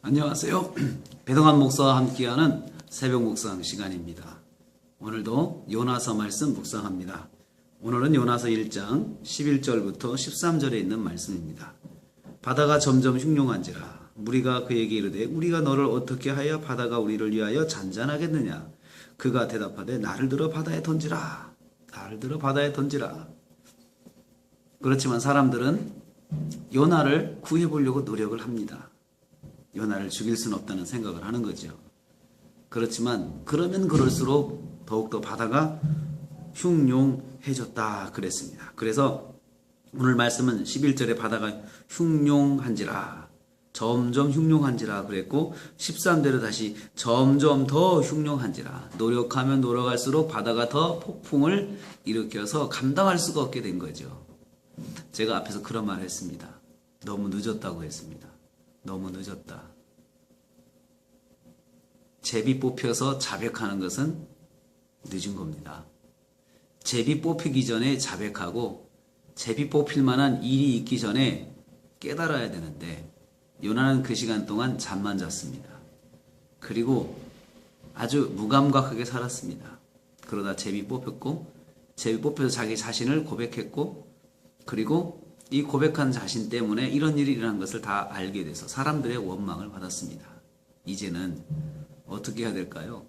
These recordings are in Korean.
안녕하세요. 배동환 목사와 함께하는 새벽 묵상 시간입니다. 오늘도 요나서 말씀 묵상합니다. 오늘은 요나서 1장 11절부터 13절에 있는 말씀입니다. 바다가 점점 흉룡한지라 무리가 그에게 이르되 우리가 너를 어떻게 하여 바다가 우리를 위하여 잔잔하겠느냐. 그가 대답하되 나를 들어 바다에 던지라. 나를 들어 바다에 던지라. 그렇지만 사람들은 요나를 구해보려고 노력을 합니다. 요나를 죽일 수는 없다는 생각을 하는 거죠. 그렇지만 그러면 그럴수록 더욱더 바다가 흉룡해졌다 그랬습니다. 그래서 오늘 말씀은 11절에 바다가 흉룡한지라, 점점 흉룡한지라 그랬고 13절에 다시 점점 더 흉룡한지라, 노력하면 노력할수록 바다가 더 폭풍을 일으켜서 감당할 수가 없게 된 거죠. 제가 앞에서 그런 말을 했습니다. 너무 늦었다고 했습니다. 너무 늦었다. 제비 뽑혀서 자백하는 것은 늦은 겁니다. 제비 뽑히기 전에 자백하고 제비 뽑힐 만한 일이 있기 전에 깨달아야 되는데 요나는 그 시간 동안 잠만 잤습니다. 그리고 아주 무감각하게 살았습니다. 그러다 제비 뽑혔고 제비 뽑혀서 자기 자신을 고백했고 그리고 이 고백한 자신 때문에 이런 일이 일어난 것을 다 알게 돼서 사람들의 원망을 받았습니다. 이제는 어떻게 해야 될까요?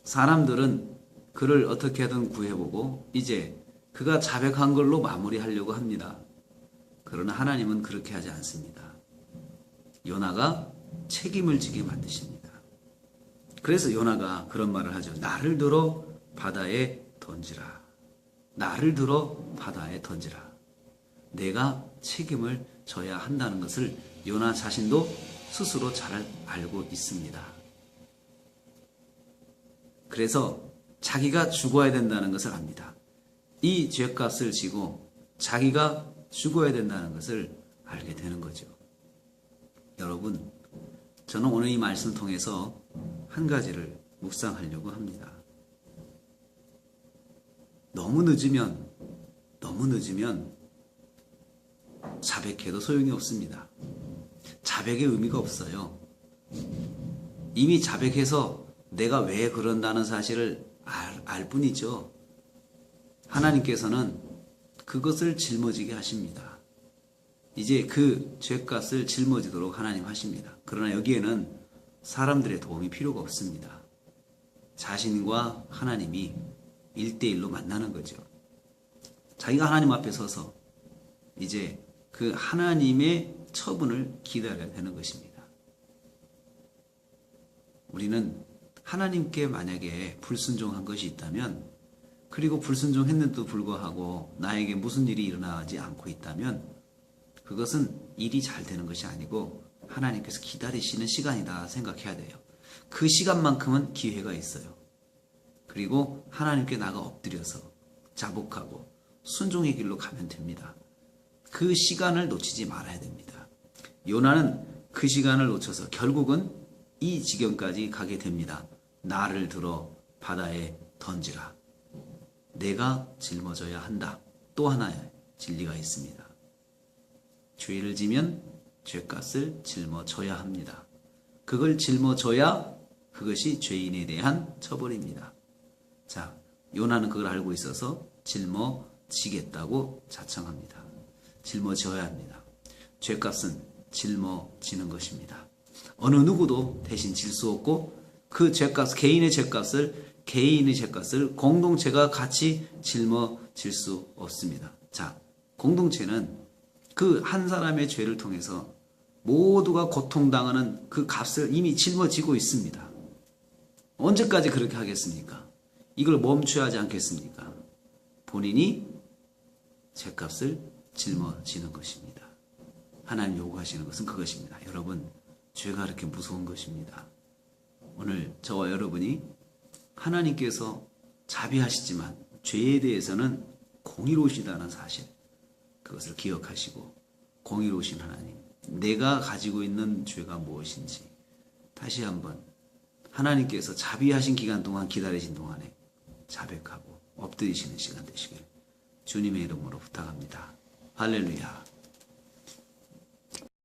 사람들은 그를 어떻게 하든 구해보고 이제 그가 자백한 걸로 마무리하려고 합니다. 그러나 하나님은 그렇게 하지 않습니다. 요나가 책임을 지게 만드십니다. 그래서 요나가 그런 말을 하죠. 나를 들어 바다에 던지라. 나를 들어 바다에 던지라. 내가 책임을 져야 한다는 것을 요나 자신도 스스로 잘 알고 있습니다. 그래서 자기가 죽어야 된다는 것을 압니다. 이 죄값을 지고 자기가 죽어야 된다는 것을 알게 되는 거죠. 여러분, 저는 오늘 이 말씀을 통해서 한 가지를 묵상하려고 합니다. 너무 늦으면 자백해도 소용이 없습니다. 자백의 의미가 없어요. 이미 자백해서 내가 왜 그런다는 사실을 알 뿐이죠. 하나님께서는 그것을 짊어지게 하십니다. 이제 그 죄값을 짊어지도록 하나님 하십니다. 그러나 여기에는 사람들의 도움이 필요가 없습니다. 자신과 하나님이 1대1로 만나는 거죠. 자기가 하나님 앞에 서서 이제 그 하나님의 처분을 기다려야 되는 것입니다. 우리는 하나님께 만약에 불순종한 것이 있다면, 그리고 불순종했는데도 불구하고 나에게 무슨 일이 일어나지 않고 있다면 그것은 일이 잘 되는 것이 아니고 하나님께서 기다리시는 시간이다 생각해야 돼요. 그 시간만큼은 기회가 있어요. 그리고 하나님께 나가 엎드려서 자복하고 순종의 길로 가면 됩니다. 그 시간을 놓치지 말아야 됩니다. 요나는 그 시간을 놓쳐서 결국은 이 지경까지 가게 됩니다. 나를 들어 바다에 던지라. 내가 짊어져야 한다. 또 하나의 진리가 있습니다. 죄를 지면 죄값을 짊어져야 합니다. 그걸 짊어져야 그것이 죄인에 대한 처벌입니다. 자, 요나는 그걸 알고 있어서 짊어지겠다고 자청합니다. 짊어져야 합니다. 죄값은 짊어지는 것입니다. 어느 누구도 대신 질 수 없고 그 죄값, 개인의 죄값을 공동체가 같이 짊어질 수 없습니다. 자, 공동체는 그 한 사람의 죄를 통해서 모두가 고통당하는 그 값을 이미 짊어지고 있습니다. 언제까지 그렇게 하겠습니까? 이걸 멈춰야 하지 않겠습니까? 본인이 죄값을 짊어지는 것입니다. 하나님 요구하시는 것은 그것입니다. 여러분, 죄가 그렇게 무서운 것입니다. 오늘 저와 여러분이 하나님께서 자비하시지만 죄에 대해서는 공의로우시다는 사실, 그것을 기억하시고 공의로우신 하나님, 내가 가지고 있는 죄가 무엇인지 다시 한번 하나님께서 자비하신 기간 동안 기다리신 동안에 자백하고 엎드리시는 시간 되시길 주님의 이름으로 부탁합니다. 할렐루야.